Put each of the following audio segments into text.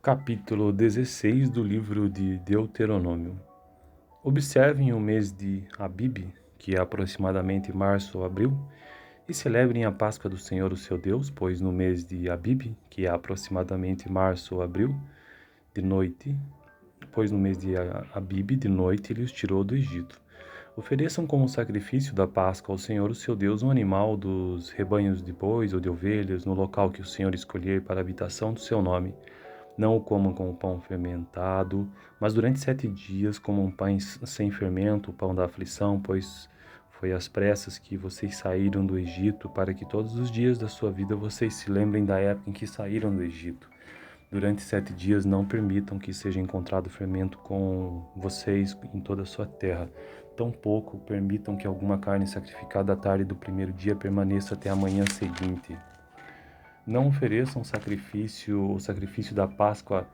Capítulo 16 do livro de Deuteronômio. Observem o mês de Abib, que é aproximadamente março ou abril, e celebrem a Páscoa do Senhor, o seu Deus, pois no mês de Abib, que é aproximadamente março ou abril, de noite, de noite ele os tirou do Egito. Ofereçam como sacrifício da Páscoa ao Senhor, o seu Deus, um animal dos rebanhos de bois ou de ovelhas, no local que o Senhor escolher para a habitação do seu nome. Não o comam com o pão fermentado, mas durante 7 dias comam pães sem fermento, o pão da aflição, pois foi às pressas que vocês saíram do Egito, para que todos os dias da sua vida vocês se lembrem da época em que saíram do Egito. Durante 7 dias não permitam que seja encontrado fermento com vocês em toda a sua terra. Tampouco permitam que alguma carne sacrificada à tarde do primeiro dia permaneça até a manhã seguinte. Não ofereçam o sacrifício da Páscoa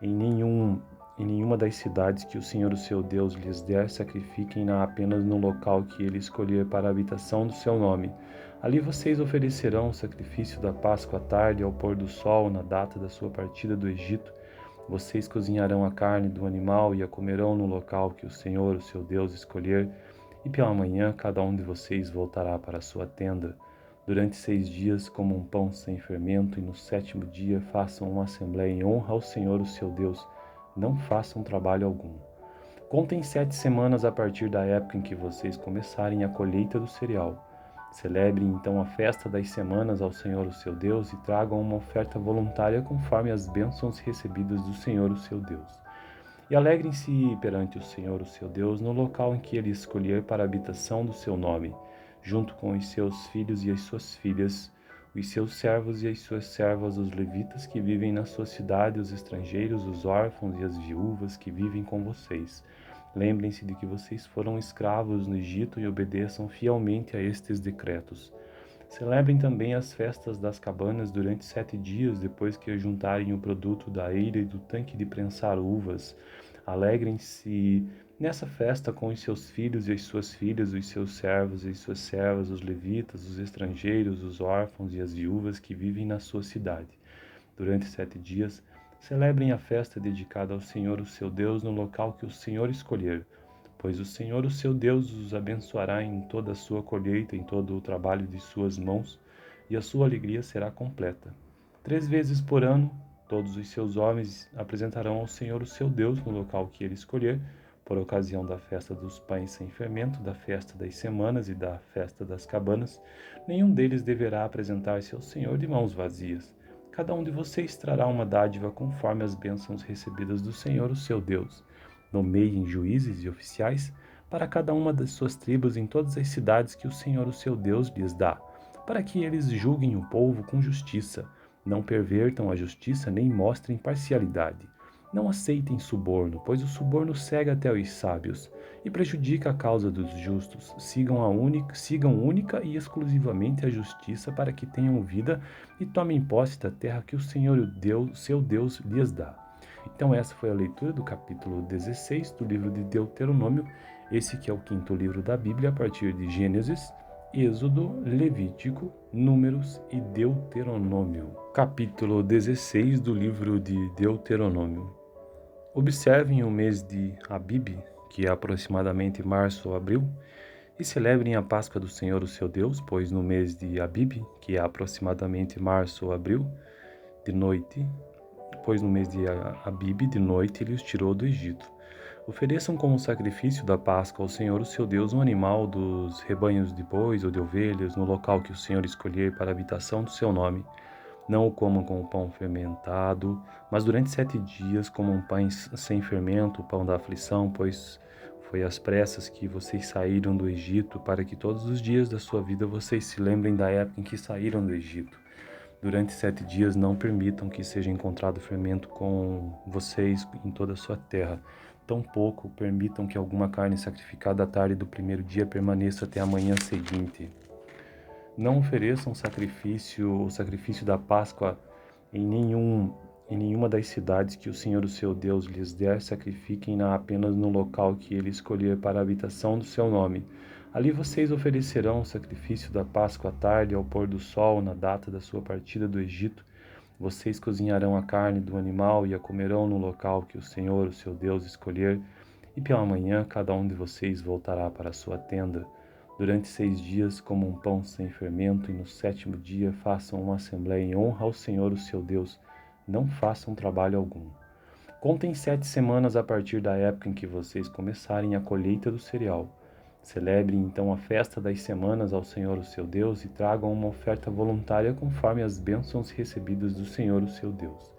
em nenhuma das cidades que o Senhor, o seu Deus, lhes der. Sacrifiquem-na apenas no local que ele escolher para a habitação do seu nome. Ali vocês oferecerão o sacrifício da Páscoa à tarde, ao pôr do sol, na data da sua partida do Egito. Vocês cozinharão a carne do animal e a comerão no local que o Senhor, o seu Deus, escolher. E pela manhã cada um de vocês voltará para a sua tenda. Durante 6 dias comam pão sem fermento, e no 7º dia façam uma assembleia em honra ao Senhor, o seu Deus. Não façam trabalho algum. Contem 7 semanas a partir da época em que vocês começarem a colheita do cereal. Celebrem então a festa das semanas ao Senhor, o seu Deus, e tragam uma oferta voluntária conforme as bênçãos recebidas do Senhor, o seu Deus. E alegrem-se perante o Senhor, o seu Deus, no local em que ele escolher para a habitação do seu nome, junto com os seus filhos e as suas filhas, os seus servos e as suas servas, os levitas que vivem na sua cidade, os estrangeiros, os órfãos e as viúvas que vivem com vocês. Lembrem-se de que vocês foram escravos no Egito e obedeçam fielmente a estes decretos. Celebrem também as festas das cabanas durante 7 dias, depois que juntarem o produto da eira e do tanque de prensar uvas. Alegrem-se nessa festa com os seus filhos e as suas filhas, os seus servos e as suas servas, os levitas, os estrangeiros, os órfãos e as viúvas que vivem na sua cidade. Durante 7 dias, celebrem a festa dedicada ao Senhor, o seu Deus, no local que o Senhor escolher, pois o Senhor, o seu Deus, os abençoará em toda a sua colheita, em todo o trabalho de suas mãos, e a sua alegria será completa. 3 vezes por ano, todos os seus homens apresentarão ao Senhor, o seu Deus, no local que ele escolher, por ocasião da festa dos pães sem fermento, da festa das semanas e da festa das cabanas. Nenhum deles deverá apresentar-se ao Senhor de mãos vazias. Cada um de vocês trará uma dádiva conforme as bênçãos recebidas do Senhor, o seu Deus. Nomeiem juízes e oficiais para cada uma das suas tribos em todas as cidades que o Senhor, o seu Deus, lhes dá, para que eles julguem o povo com justiça. Não pervertam a justiça nem mostrem parcialidade. Não aceitem suborno, pois o suborno cega até os sábios e prejudica a causa dos justos. Sigam única e exclusivamente a justiça, para que tenham vida e tomem posse da terra que o Senhor, seu Deus, lhes dá. Então essa foi a leitura do capítulo 16 do livro de Deuteronômio, esse que é o 5º livro da Bíblia, a partir de Gênesis, Êxodo, Levítico, Números e Deuteronômio. Capítulo 16 do livro de Deuteronômio. Observem o mês de Abib, que é aproximadamente março ou abril, e celebrem a Páscoa do Senhor, o seu Deus, pois no mês de Abib, que é aproximadamente março ou abril, de noite ele os tirou do Egito. Ofereçam como sacrifício da Páscoa ao Senhor, o seu Deus, um animal dos rebanhos de bois ou de ovelhas, no local que o Senhor escolher para a habitação do seu nome. Não o comam com o pão fermentado, mas durante 7 dias comam pães sem fermento, o pão da aflição, pois foi às pressas que vocês saíram do Egito, para que todos os dias da sua vida vocês se lembrem da época em que saíram do Egito. Durante 7 dias não permitam que seja encontrado fermento com vocês em toda a sua terra. Tampouco permitam que alguma carne sacrificada à tarde do primeiro dia permaneça até a manhã seguinte. Não ofereçam o sacrifício da Páscoa em nenhuma das cidades que o Senhor, o seu Deus, lhes der. Sacrifiquem-na apenas no local que ele escolher para a habitação do seu nome. Ali vocês oferecerão o sacrifício da Páscoa à tarde, ao pôr do sol, na data da sua partida do Egito. Vocês cozinharão a carne do animal e a comerão no local que o Senhor, o seu Deus, escolher, e pela manhã cada um de vocês voltará para a sua tenda. Durante 6 dias comam um pão sem fermento, e no sétimo dia façam uma assembleia em honra ao Senhor, o seu Deus. Não façam trabalho algum. Contem 7 semanas a partir da época em que vocês começarem a colheita do cereal. Celebrem então a festa das semanas ao Senhor, o seu Deus, e tragam uma oferta voluntária conforme as bênçãos recebidas do Senhor, o seu Deus.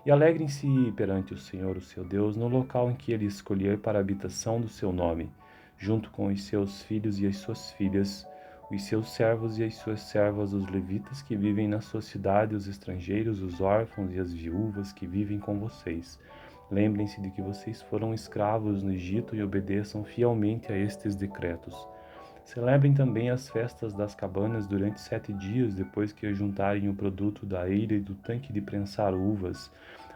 E alegrem-se perante o Senhor, o seu Deus, no local em que ele escolher para a habitação do seu nome, junto com os seus filhos e as suas filhas, os seus servos e as suas servas, os levitas que vivem na sua cidade, os estrangeiros, os órfãos e as viúvas que vivem com vocês. Lembrem-se de que vocês foram escravos no Egito e obedeçam fielmente a estes decretos. Celebrem também as festas das cabanas durante 7 dias, depois que ajuntarem o produto da eira e do tanque de prensar uvas.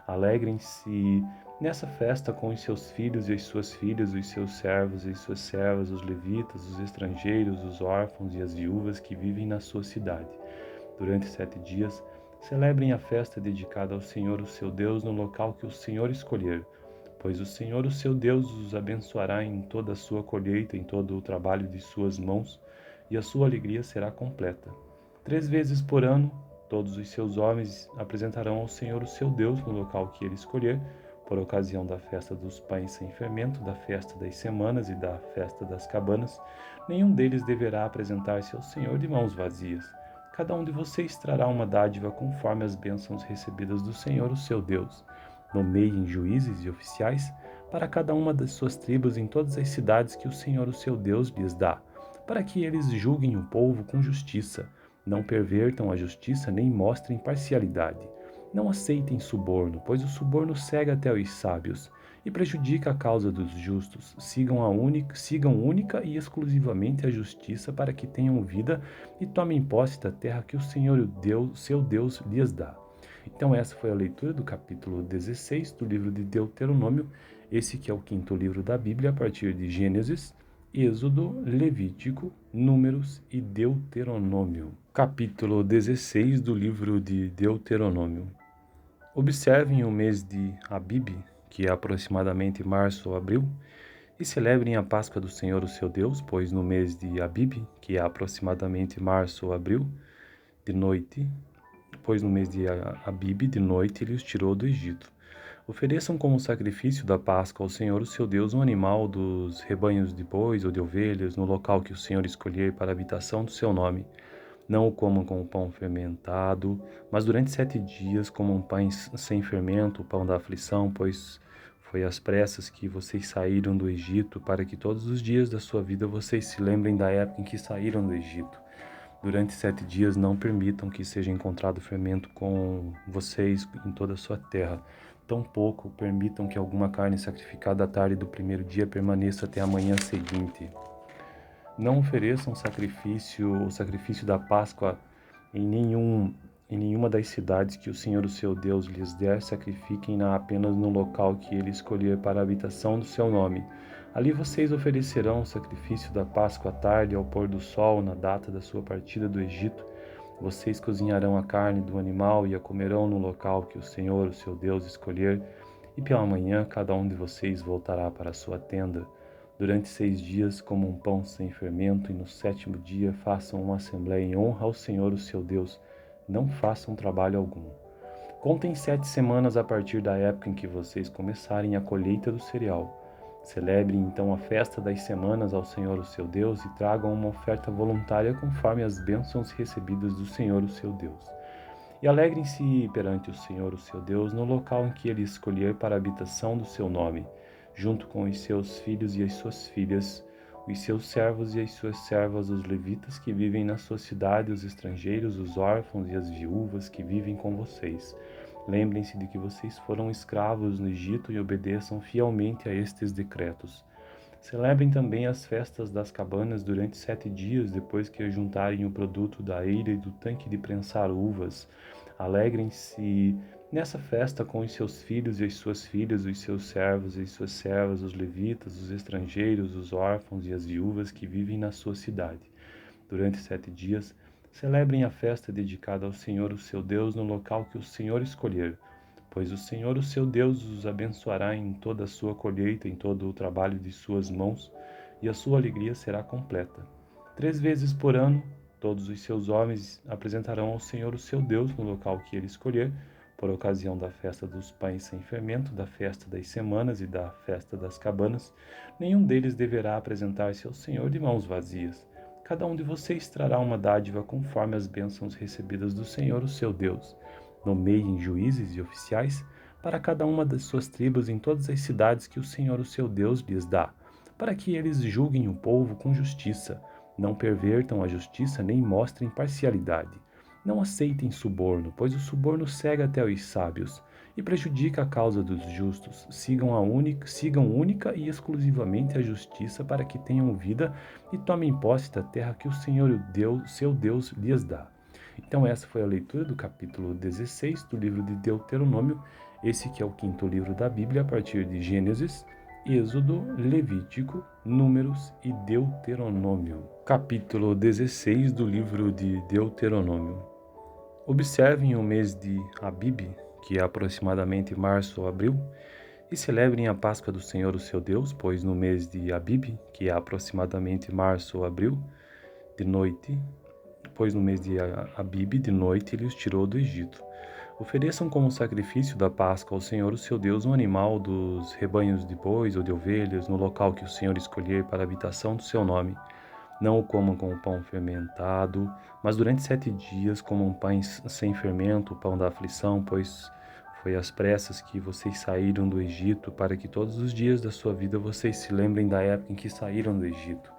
Alegrem-se nessa festa com os seus filhos e as suas filhas, os seus servos e as suas servas, os levitas, os estrangeiros, os órfãos e as viúvas que vivem na sua cidade. Durante 7 dias, celebrem a festa dedicada ao Senhor, o seu Deus, no local que o Senhor escolher, pois o Senhor, o seu Deus, os abençoará em toda a sua colheita, em todo o trabalho de suas mãos, e a sua alegria será completa. 3 vezes por ano, todos os seus homens apresentarão ao Senhor, o seu Deus, no local que ele escolher, por ocasião da festa dos pães sem fermento, da festa das semanas e da festa das cabanas. Nenhum deles deverá apresentar-se ao Senhor de mãos vazias. Cada um de vocês trará uma dádiva conforme as bênçãos recebidas do Senhor, o seu Deus. Nomeiem juízes e oficiais para cada uma das suas tribos em todas as cidades que o Senhor, o seu Deus, lhes dá, para que eles julguem o povo com justiça. Não pervertam a justiça nem mostrem parcialidade. Não aceitem suborno, pois o suborno cega até os sábios e prejudica a causa dos justos. Sigam única e exclusivamente a justiça para que tenham vida e tomem posse da terra que o Senhor, seu Deus, lhes dá. Então essa foi a leitura do capítulo 16 do livro de Deuteronômio, esse que é o quinto livro da Bíblia, a partir de Gênesis, Êxodo, Levítico, Números e Deuteronômio. Capítulo 16 do livro de Deuteronômio. Observem o mês de Abib, que é aproximadamente março ou abril, e celebrem a Páscoa do Senhor, o seu Deus, pois no mês de Abib, que é aproximadamente março ou abril, de noite, de noite ele os tirou do Egito. Ofereçam como sacrifício da Páscoa ao Senhor, o seu Deus, um animal dos rebanhos de bois ou de ovelhas, no local que o Senhor escolher para a habitação do seu nome. Não o comam com o pão fermentado, mas durante 7 dias comam pães sem fermento, o pão da aflição, pois foi às pressas que vocês saíram do Egito, para que todos os dias da sua vida vocês se lembrem da época em que saíram do Egito. Durante 7 dias não permitam que seja encontrado fermento com vocês em toda a sua terra. Tampouco permitam que alguma carne sacrificada à tarde do primeiro dia permaneça até a manhã seguinte. Não ofereçam o sacrifício da Páscoa em nenhuma das cidades que o Senhor, o seu Deus, lhes der. Sacrifiquem-na apenas no local que ele escolher para a habitação do seu nome. Ali vocês oferecerão o sacrifício da Páscoa à tarde, ao pôr do sol, na data da sua partida do Egito. Vocês cozinharão a carne do animal e a comerão no local que o Senhor, o seu Deus, escolher, e pela manhã cada um de vocês voltará para a sua tenda. Durante 6 dias comam um pão sem fermento, e no sétimo dia façam uma assembleia em honra ao Senhor, o seu Deus. Não façam trabalho algum. Contem 7 semanas a partir da época em que vocês começarem a colheita do cereal. Celebrem então a festa das semanas ao Senhor, o seu Deus, e tragam uma oferta voluntária conforme as bênçãos recebidas do Senhor, o seu Deus. E alegrem-se perante o Senhor, o seu Deus, no local em que ele escolher para a habitação do seu nome, junto com os seus filhos e as suas filhas, os seus servos e as suas servas, os levitas que vivem na sua cidade, os estrangeiros, os órfãos e as viúvas que vivem com vocês. Lembrem-se de que vocês foram escravos no Egito e obedeçam fielmente a estes decretos. Celebrem também as festas das cabanas durante 7 dias, depois que ajuntarem o produto da eira e do tanque de prensar uvas. Alegrem-se nessa festa com os seus filhos e as suas filhas, os seus servos e as suas servas, os levitas, os estrangeiros, os órfãos e as viúvas que vivem na sua cidade. Durante 7 dias, Celebrem a festa dedicada ao Senhor, o seu Deus, no local que o Senhor escolher, pois o Senhor, o seu Deus, os abençoará em toda a sua colheita, em todo o trabalho de suas mãos, e a sua alegria será completa. 3 vezes por ano, todos os seus homens apresentarão ao Senhor, o seu Deus, no local que ele escolher, por ocasião da festa dos pães sem fermento, da festa das semanas e da festa das cabanas. Nenhum deles deverá apresentar-se ao Senhor de mãos vazias. Cada um de vocês trará uma dádiva conforme as bênçãos recebidas do Senhor, o seu Deus. Nomeiem juízes e oficiais para cada uma das suas tribos em todas as cidades que o Senhor, o seu Deus, lhes dá, para que eles julguem o povo com justiça. Não pervertam a justiça nem mostrem parcialidade. Não aceitem suborno, pois o suborno cega até os sábios e prejudica a causa dos justos. Sigam única e exclusivamente a justiça para que tenham vida e tomem posse da terra que o Senhor, seu Deus, lhes dá. Então essa foi a leitura do capítulo 16 do livro de Deuteronômio, esse que é o quinto livro da Bíblia, a partir de Gênesis, Êxodo, Levítico, Números e Deuteronômio. Capítulo 16 do livro de Deuteronômio. Observem o mês de Abib, que é aproximadamente março ou abril, e celebrem a Páscoa do Senhor, o seu Deus, pois no mês de Abib, que é aproximadamente março ou abril, de noite, de noite ele os tirou do Egito. Ofereçam como sacrifício da Páscoa ao Senhor, o seu Deus, um animal dos rebanhos de bois ou de ovelhas, no local que o Senhor escolher para a habitação do seu nome. Não o comam com o pão fermentado, mas durante 7 dias comam pães sem fermento, o pão da aflição, pois foi às pressas que vocês saíram do Egito, para que todos os dias da sua vida vocês se lembrem da época em que saíram do Egito.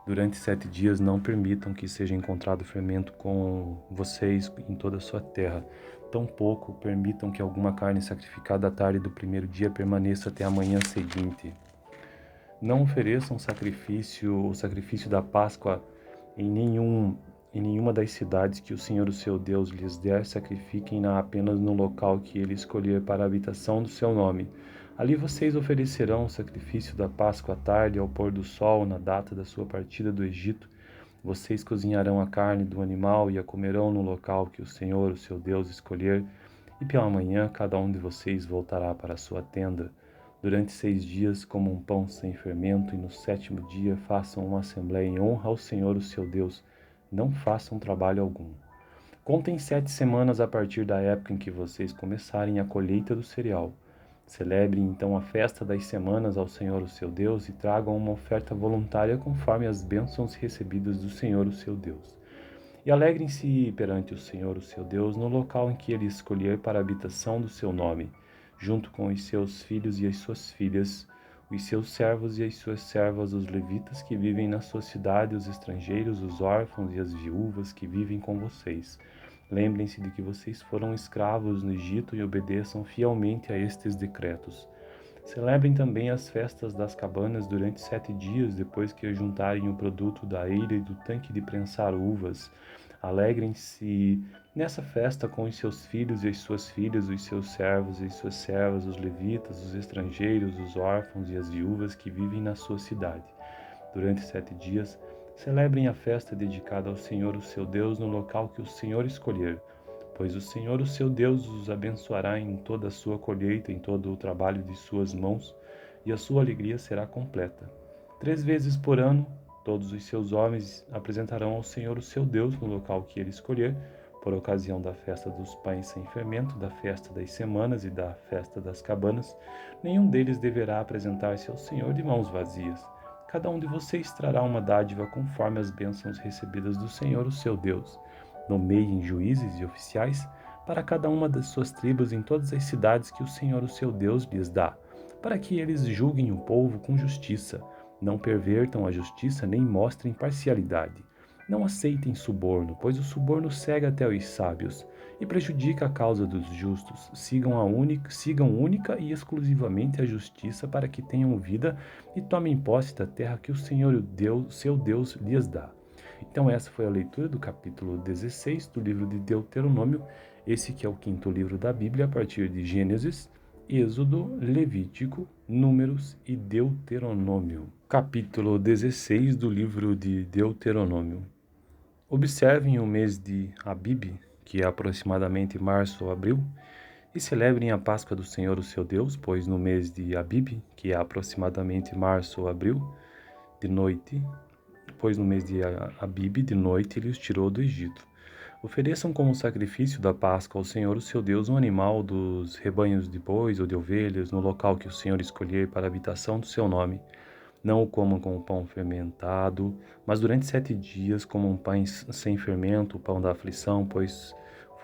Durante 7 dias não permitam que seja encontrado fermento com vocês em toda a sua terra. Tampouco permitam que alguma carne sacrificada à tarde do primeiro dia permaneça até a manhã seguinte. Não ofereçam o sacrifício da Páscoa em nenhuma das cidades que o Senhor, o seu Deus, lhes der. Sacrifiquem-na apenas no local que ele escolher para a habitação do seu nome. Ali vocês oferecerão o sacrifício da Páscoa à tarde, ao pôr do sol, na data da sua partida do Egito. Vocês cozinharão a carne do animal e a comerão no local que o Senhor, o seu Deus, escolher. E pela manhã cada um de vocês voltará para a sua tenda. Durante 6 dias comam um pão sem fermento, e no 7º dia façam uma assembleia em honra ao Senhor, o seu Deus. Não façam trabalho algum. Contem 7 semanas a partir da época em que vocês começarem a colheita do cereal. Celebrem então a festa das semanas ao Senhor, o seu Deus, e tragam uma oferta voluntária conforme as bênçãos recebidas do Senhor, o seu Deus. E alegrem-se perante o Senhor, o seu Deus, no local em que ele escolher para a habitação do seu nome, junto com os seus filhos e as suas filhas, os seus servos e as suas servas, os levitas que vivem na sua cidade, os estrangeiros, os órfãos e as viúvas que vivem com vocês. Lembrem-se de que vocês foram escravos no Egito e obedeçam fielmente a estes decretos. Celebrem também as festas das cabanas durante 7 dias, depois que juntarem o produto da eira e do tanque de prensar uvas. Alegrem-se nessa festa com os seus filhos e as suas filhas, os seus servos e as suas servas, os levitas, os estrangeiros, os órfãos e as viúvas que vivem na sua cidade. Durante 7 dias, celebrem a festa dedicada ao Senhor, o seu Deus, no local que o Senhor escolher, pois o Senhor, o seu Deus, os abençoará em toda a sua colheita, em todo o trabalho de suas mãos, e a sua alegria será completa. 3 vezes por ano, todos os seus homens apresentarão ao Senhor, o seu Deus, no local que ele escolher, por ocasião da festa dos pães sem fermento, da festa das semanas e da festa das cabanas. Nenhum deles deverá apresentar-se ao Senhor de mãos vazias. Cada um de vocês trará uma dádiva conforme as bênçãos recebidas do Senhor, o seu Deus. Nomeiem juízes e oficiais para cada uma das suas tribos em todas as cidades que o Senhor, o seu Deus, lhes dá, para que eles julguem o povo com justiça. Não pervertam a justiça nem mostrem parcialidade. Não aceitem suborno, pois o suborno cega até os sábios e prejudica a causa dos justos. Sigam única e exclusivamente a justiça para que tenham vida e tomem posse da terra que o Senhor, seu Deus, lhes dá. Então essa foi a leitura do capítulo 16 do livro de Deuteronômio, esse que é o quinto livro da Bíblia, a partir de Gênesis, Êxodo, Levítico, Números e Deuteronômio. Capítulo 16 do livro de Deuteronômio. Observem o mês de Abib, que é aproximadamente março ou abril, e celebrem a Páscoa do Senhor, o seu Deus, pois no mês de Abib, que é aproximadamente março ou abril, de noite, pois no mês de Abib, de noite, ele os tirou do Egito. Ofereçam como sacrifício da Páscoa ao Senhor, o seu Deus, um animal dos rebanhos de bois ou de ovelhas, no local que o Senhor escolher para a habitação do seu nome. Não o comam com o pão fermentado, mas durante 7 dias comam pães sem fermento, o pão da aflição, pois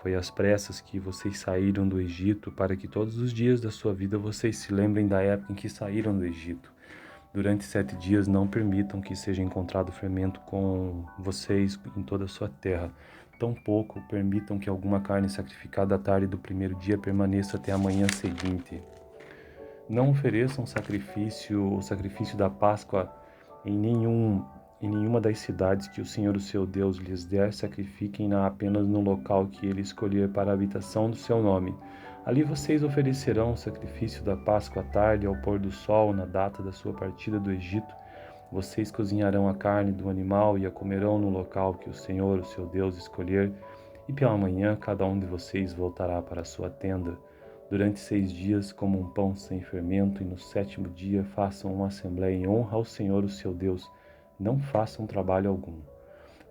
foi às pressas que vocês saíram do Egito, para que todos os dias da sua vida vocês se lembrem da época em que saíram do Egito. Durante 7 dias não permitam que seja encontrado fermento com vocês em toda a sua terra. Tampouco permitam que alguma carne sacrificada à tarde do primeiro dia permaneça até a manhã seguinte. Não ofereçam o sacrifício da Páscoa em nenhuma das cidades que o Senhor, o seu Deus, lhes der, sacrifiquem-na apenas no local que ele escolher para a habitação do seu nome. Ali vocês oferecerão o sacrifício da Páscoa à tarde, ao pôr do sol, na data da sua partida do Egito. Vocês cozinharão a carne do animal e a comerão no local que o Senhor, o seu Deus, escolher, e pela manhã cada um de vocês voltará para a sua tenda. Durante 6 dias comam um pão sem fermento, e no sétimo dia façam uma assembleia em honra ao Senhor, o seu Deus. Não façam trabalho algum.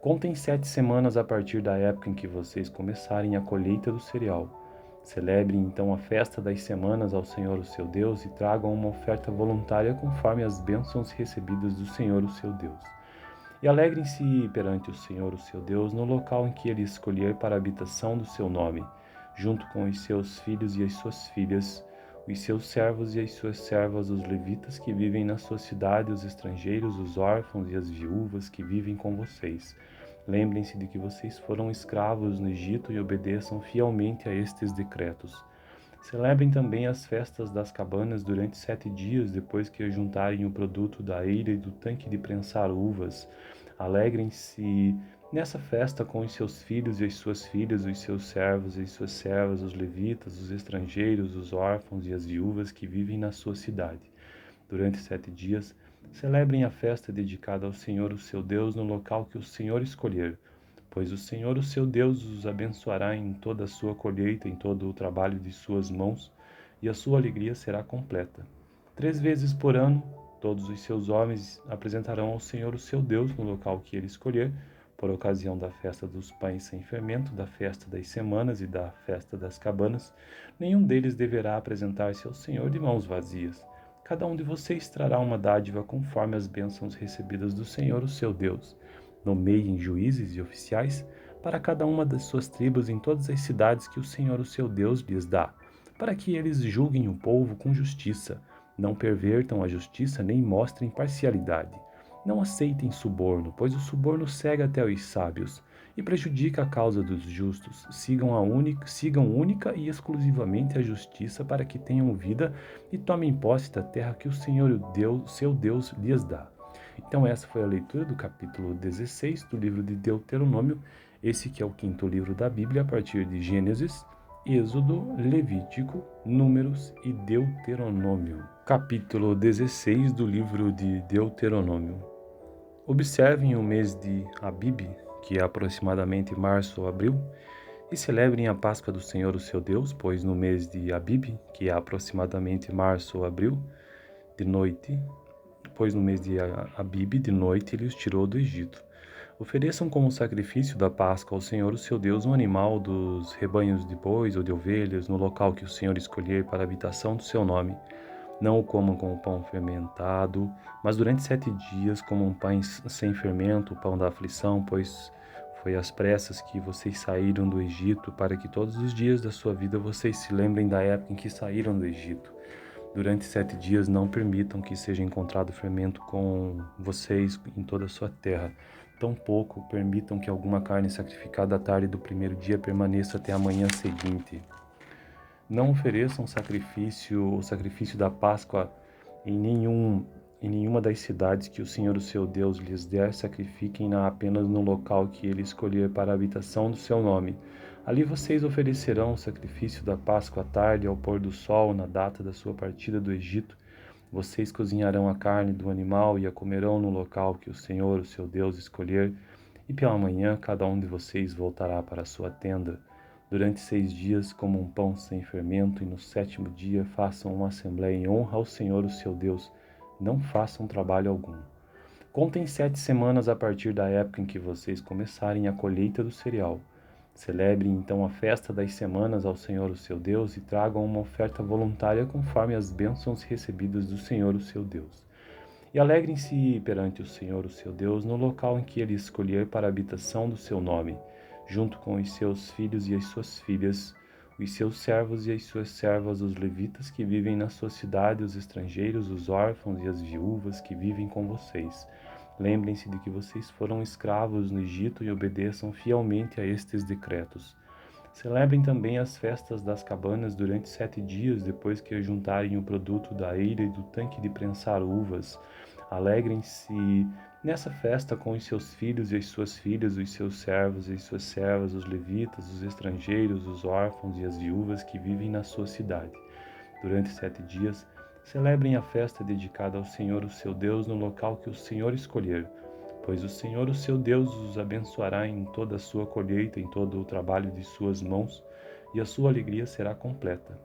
Contem 7 semanas a partir da época em que vocês começarem a colheita do cereal. Celebrem então a festa das semanas ao Senhor, o seu Deus, e tragam uma oferta voluntária conforme as bênçãos recebidas do Senhor, o seu Deus. E alegrem-se perante o Senhor, o seu Deus, no local em que ele escolher para a habitação do seu nome, junto com os seus filhos e as suas filhas, os seus servos e as suas servas, os levitas que vivem na sua cidade, os estrangeiros, os órfãos e as viúvas que vivem com vocês. Lembrem-se de que vocês foram escravos no Egito e obedeçam fielmente a estes decretos. Celebrem também as festas das cabanas durante 7 dias, depois que juntarem o produto da eira e do tanque de prensar uvas. Alegrem-se nessa festa com os seus filhos e as suas filhas, os seus servos e as suas servas, os levitas, os estrangeiros, os órfãos e as viúvas que vivem na sua cidade. Durante 7 dias, celebrem a festa dedicada ao Senhor, o seu Deus, no local que o Senhor escolher, pois o Senhor, o seu Deus, os abençoará em toda a sua colheita, em todo o trabalho de suas mãos, e a sua alegria será completa. 3 vezes por ano, todos os seus homens apresentarão ao Senhor, o seu Deus, no local que ele escolher, por ocasião da festa dos pães sem fermento, da festa das semanas e da festa das cabanas. Nenhum deles deverá apresentar-se ao Senhor de mãos vazias. Cada um de vocês trará uma dádiva conforme as bênçãos recebidas do Senhor, o seu Deus. Nomeiem juízes e oficiais para cada uma das suas tribos em todas as cidades que o Senhor, o seu Deus, lhes dá, para que eles julguem o povo com justiça. Não pervertam a justiça nem mostrem parcialidade. Não aceitem suborno, pois o suborno cega até os sábios e prejudica a causa dos justos. Sigam única e exclusivamente a justiça para que tenham vida e tomem posse da terra que o Senhor, seu Deus, lhes dá. Então essa foi a leitura do capítulo 16 do livro de Deuteronômio, esse que é o quinto livro da Bíblia, a partir de Gênesis, Êxodo, Levítico, Números e Deuteronômio. Capítulo 16 do livro de Deuteronômio. Observem o mês de Abib, que é aproximadamente março ou abril, e celebrem a Páscoa do Senhor, o seu Deus, pois no mês de Abib, que é aproximadamente março ou abril, de noite, ele os tirou do Egito. Ofereçam como sacrifício da Páscoa ao Senhor, o seu Deus, um animal dos rebanhos de bois ou de ovelhas, no local que o Senhor escolher para a habitação do seu nome. Não o comam com o pão fermentado, mas durante 7 dias comam pães sem fermento, o pão da aflição, pois foi às pressas que vocês saíram do Egito, para que todos os dias da sua vida vocês se lembrem da época em que saíram do Egito. Durante 7 dias não permitam que seja encontrado fermento com vocês em toda a sua terra. Tampouco permitam que alguma carne sacrificada à tarde do primeiro dia permaneça até a manhã seguinte. Não ofereçam o sacrifício da Páscoa em nenhuma das cidades que o Senhor, o seu Deus, lhes der, sacrifiquem-na apenas no local que ele escolher para a habitação do seu nome. Ali vocês oferecerão o sacrifício da Páscoa à tarde, ao pôr do sol, na data da sua partida do Egito. Vocês cozinharão a carne do animal e a comerão no local que o Senhor, o seu Deus, escolher, e pela manhã cada um de vocês voltará para a sua tenda. Durante 6 dias comam pão sem fermento, e no sétimo dia façam uma assembleia em honra ao Senhor, o seu Deus. Não façam trabalho algum. Contem 7 semanas a partir da época em que vocês começarem a colheita do cereal. Celebrem então a festa das semanas ao Senhor, o seu Deus, e tragam uma oferta voluntária conforme as bênçãos recebidas do Senhor, o seu Deus. E alegrem-se perante o Senhor, o seu Deus, no local em que ele escolher para a habitação do seu nome, junto com os seus filhos e as suas filhas, os seus servos e as suas servas, os levitas que vivem na sua cidade, os estrangeiros, os órfãos e as viúvas que vivem com vocês. Lembrem-se de que vocês foram escravos no Egito e obedeçam fielmente a estes decretos. Celebrem também as festas das cabanas durante 7 dias, depois que juntarem o produto da eira e do tanque de prensar uvas. Alegrem-se nessa festa com os seus filhos e as suas filhas, os seus servos e as suas servas, os levitas, os estrangeiros, os órfãos e as viúvas que vivem na sua cidade. Durante 7 dias, celebrem a festa dedicada ao Senhor, o seu Deus, no local que o Senhor escolher, pois o Senhor, o seu Deus, os abençoará em toda a sua colheita, em todo o trabalho de suas mãos, e a sua alegria será completa.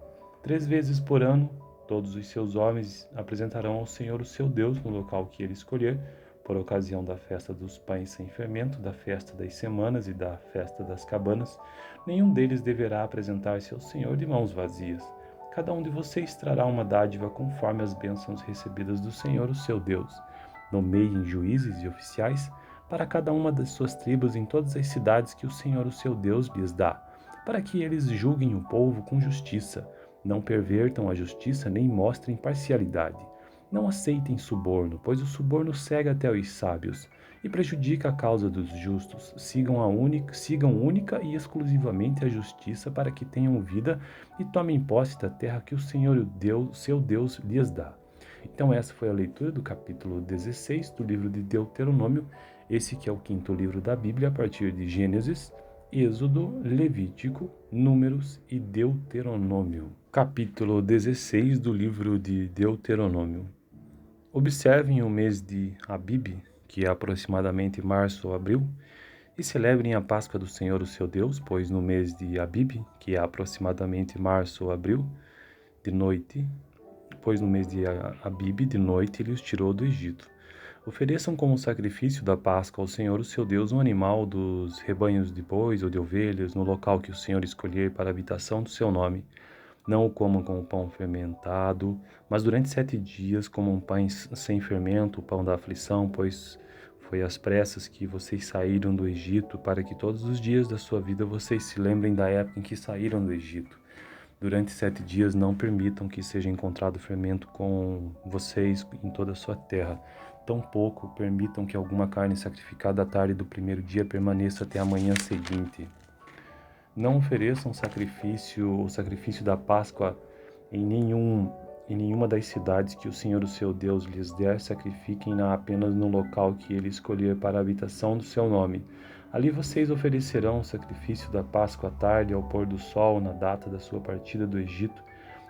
3 vezes por ano, todos os seus homens apresentarão ao Senhor, o seu Deus, no local que ele escolher, por ocasião da festa dos pães sem fermento, da festa das semanas e da festa das cabanas. Nenhum deles deverá apresentar-se ao Senhor de mãos vazias. Cada um de vocês trará uma dádiva conforme as bênçãos recebidas do Senhor, o seu Deus. Nomeiem juízes e oficiais para cada uma das suas tribos em todas as cidades que o Senhor, o seu Deus, lhes dá, para que eles julguem o povo com justiça. Não pervertam a justiça nem mostrem parcialidade. Não aceitem suborno, pois o suborno cega até os sábios e prejudica a causa dos justos. Sigam única e exclusivamente a justiça, para que tenham vida e tomem posse da terra que o Senhor, seu Deus, lhes dá. Então essa foi a leitura do capítulo 16 do livro de Deuteronômio, esse que é o quinto livro da Bíblia, a partir de Gênesis, Êxodo, Levítico, Números e Deuteronômio. Capítulo 16 do livro de Deuteronômio. Observem o mês de Abib, que é aproximadamente março ou abril, e celebrem a Páscoa do Senhor, o seu Deus, pois no mês de Abib, que é aproximadamente março ou abril, de noite, de noite ele os tirou do Egito. Ofereçam como sacrifício da Páscoa ao Senhor, o seu Deus, um animal dos rebanhos de bois ou de ovelhas, no local que o Senhor escolher para a habitação do seu nome. Não o comam com o pão fermentado, mas durante 7 dias comam pães sem fermento, o pão da aflição, pois foi às pressas que vocês saíram do Egito, para que todos os dias da sua vida vocês se lembrem da época em que saíram do Egito. Durante 7 dias não permitam que seja encontrado fermento com vocês em toda a sua terra. Tampouco permitam que alguma carne sacrificada à tarde do primeiro dia permaneça até a manhã seguinte. Não ofereçam o sacrifício da Páscoa em nenhuma das cidades que o Senhor, o seu Deus, lhes der. Sacrifiquem-na apenas no local que ele escolher para a habitação do seu nome. Ali vocês oferecerão o sacrifício da Páscoa à tarde, ao pôr do sol, na data da sua partida do Egito.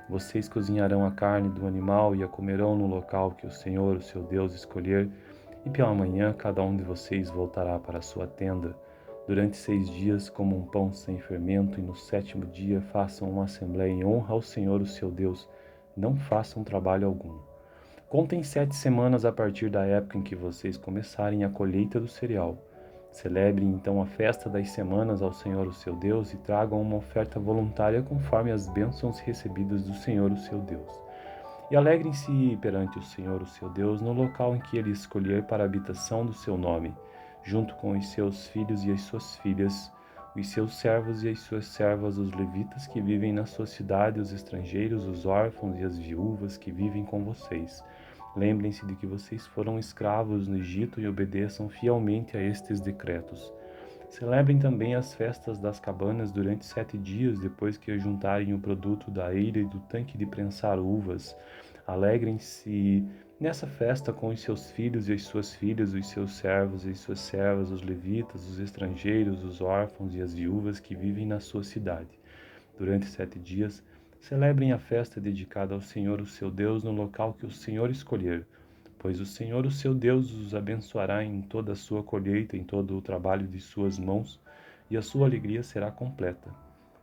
Vocês cozinharão a carne do animal e a comerão no local que o Senhor, o seu Deus, escolher, e pela manhã cada um de vocês voltará para a sua tenda. Durante 6 dias comam pão sem fermento, e no sétimo dia façam uma assembleia em honra ao Senhor, o seu Deus. Não façam trabalho algum. Contem 7 semanas a partir da época em que vocês começarem a colheita do cereal. Celebrem então a festa das semanas ao Senhor, o seu Deus, e tragam uma oferta voluntária conforme as bênçãos recebidas do Senhor, o seu Deus. E alegrem-se perante o Senhor, o seu Deus, no local em que ele escolher para a habitação do seu nome, junto com os seus filhos e as suas filhas, os seus servos e as suas servas, os levitas que vivem na sua cidade, os estrangeiros, os órfãos e as viúvas que vivem com vocês. Lembrem-se de que vocês foram escravos no Egito e obedeçam fielmente a estes decretos. Celebrem também as festas das cabanas durante 7 dias, depois que juntarem o produto da eira e do tanque de prensar uvas. Alegrem-se nessa festa com os seus filhos e as suas filhas, os seus servos e as suas servas, os levitas, os estrangeiros, os órfãos e as viúvas que vivem na sua cidade. Durante 7 dias, celebrem a festa dedicada ao Senhor, o seu Deus, no local que o Senhor escolher, pois o Senhor, o seu Deus, os abençoará em toda a sua colheita, em todo o trabalho de suas mãos, e a sua alegria será completa.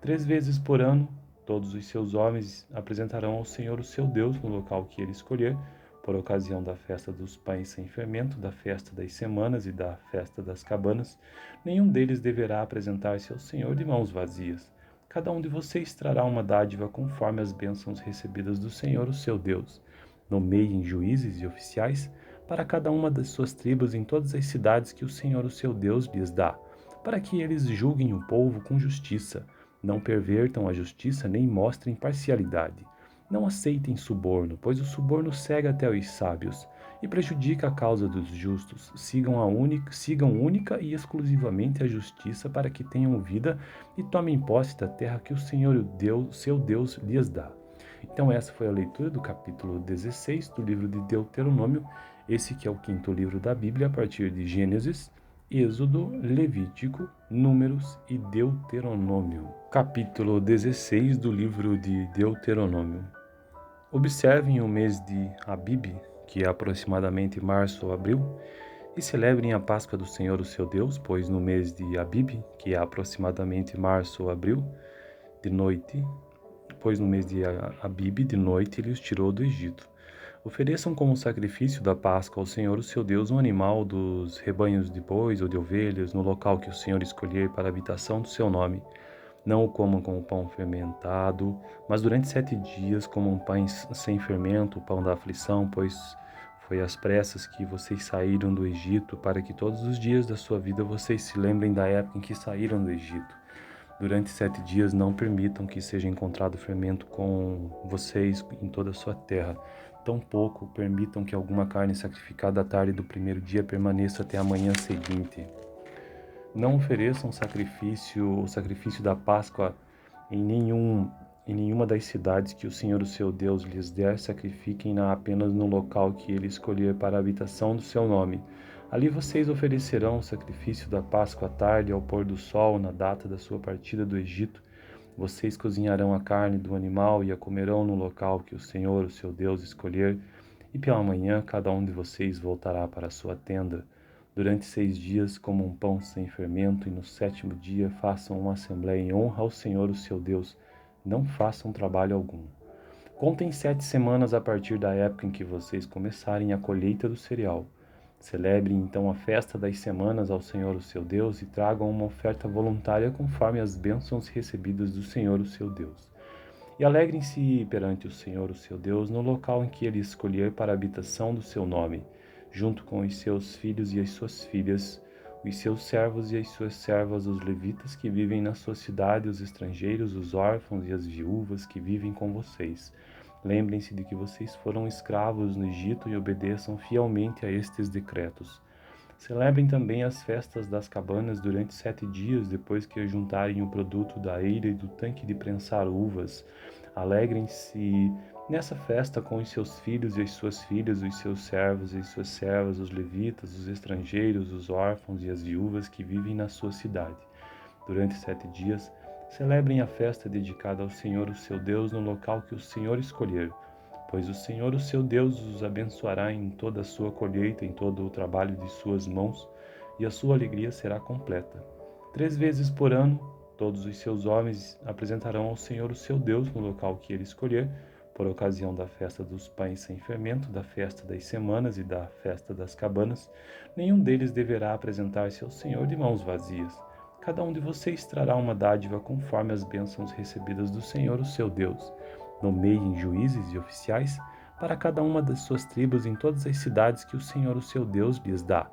3 vezes por ano, todos os seus homens apresentarão ao Senhor, o seu Deus, no local que ele escolher, por ocasião da festa dos pães sem fermento, da festa das semanas e da festa das cabanas. Nenhum deles deverá apresentar-se ao Senhor de mãos vazias. Cada um de vocês trará uma dádiva conforme as bênçãos recebidas do Senhor, o seu Deus. Nomeiem juízes e oficiais para cada uma das suas tribos em todas as cidades que o Senhor, o seu Deus, lhes dá, para que eles julguem o povo com justiça. Não pervertam a justiça nem mostrem parcialidade. Não aceitem suborno, pois o suborno cega até os sábios e prejudica a causa dos justos. Sigam única e exclusivamente a justiça para que tenham vida e tomem posse da terra que o Senhor, seu Deus, lhes dá. Então essa foi a leitura do capítulo 16 do livro de Deuteronômio, esse que é o quinto livro da Bíblia, a partir de Gênesis, Êxodo, Levítico, Números e Deuteronômio. Capítulo 16 do livro de Deuteronômio. Observem o mês de Abib, que é aproximadamente março ou abril, e celebrem a Páscoa do Senhor, o seu Deus, pois no mês de Abib, que é aproximadamente março ou abril, de noite, ele os tirou do Egito. Ofereçam como sacrifício da Páscoa ao Senhor, o seu Deus, um animal dos rebanhos de bois ou de ovelhas, no local que o Senhor escolher para a habitação do seu nome. Não o comam com o pão fermentado, mas durante 7 dias comam pães sem fermento, o pão da aflição, pois foi às pressas que vocês saíram do Egito, para que todos os dias da sua vida vocês se lembrem da época em que saíram do Egito. Durante 7 dias não permitam que seja encontrado fermento com vocês em toda a sua terra. Tampouco permitam que alguma carne sacrificada à tarde do primeiro dia permaneça até a manhã seguinte. Não ofereçam o sacrifício da Páscoa em nenhuma das cidades que o Senhor, o seu Deus, lhes der. Sacrifiquem-na apenas no local que ele escolher para a habitação do seu nome. Ali vocês oferecerão o sacrifício da Páscoa à tarde, ao pôr do sol, na data da sua partida do Egito. Vocês cozinharão a carne do animal e a comerão no local que o Senhor, o seu Deus, escolher. E pela manhã cada um de vocês voltará para a sua tenda. Durante 6 dias comam um pão sem fermento, e no 7º dia façam uma assembleia em honra ao Senhor, o seu Deus. Não façam trabalho algum. Contem 7 semanas a partir da época em que vocês começarem a colheita do cereal. Celebrem então a festa das semanas ao Senhor, o seu Deus, e tragam uma oferta voluntária conforme as bênçãos recebidas do Senhor, o seu Deus. E alegrem-se perante o Senhor, o seu Deus, no local em que ele escolher para a habitação do seu nome, junto com os seus filhos e as suas filhas, os seus servos e as suas servas, os levitas que vivem na sua cidade, os estrangeiros, os órfãos e as viúvas que vivem com vocês. Lembrem-se de que vocês foram escravos no Egito e obedeçam fielmente a estes decretos. Celebrem também as festas das cabanas durante 7 dias, depois que juntarem o produto da eira e do tanque de prensar uvas. Alegrem-se nessa festa com os seus filhos e as suas filhas, os seus servos e as suas servas, os levitas, os estrangeiros, os órfãos e as viúvas que vivem na sua cidade. Durante 7 dias, celebrem a festa dedicada ao Senhor, o seu Deus, no local que o Senhor escolher, pois o Senhor, o seu Deus, os abençoará em toda a sua colheita, em todo o trabalho de suas mãos, e a sua alegria será completa. 3 vezes por ano, todos os seus homens apresentarão ao Senhor, o seu Deus, no local que ele escolher, por ocasião da festa dos pães sem fermento, da festa das semanas e da festa das cabanas. Nenhum deles deverá apresentar-se ao Senhor de mãos vazias. Cada um de vocês trará uma dádiva conforme as bênçãos recebidas do Senhor, o seu Deus. Nomeiem juízes e oficiais para cada uma das suas tribos em todas as cidades que o Senhor, o seu Deus, lhes dá,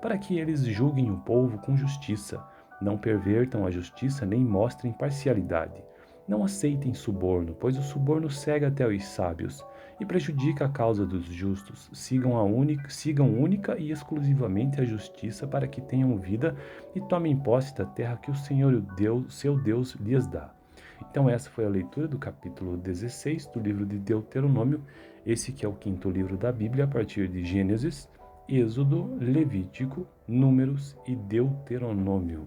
para que eles julguem o povo com justiça. Não pervertam a justiça nem mostrem parcialidade. Não aceitem suborno, pois o suborno cega até os sábios e prejudica a causa dos justos. Sigam única e exclusivamente a justiça para que tenham vida e tomem posse da terra que o Senhor, seu Deus, lhes dá. Então essa foi a leitura do capítulo 16 do livro de Deuteronômio, esse que é o quinto livro da Bíblia, a partir de Gênesis, Êxodo, Levítico, Números e Deuteronômio.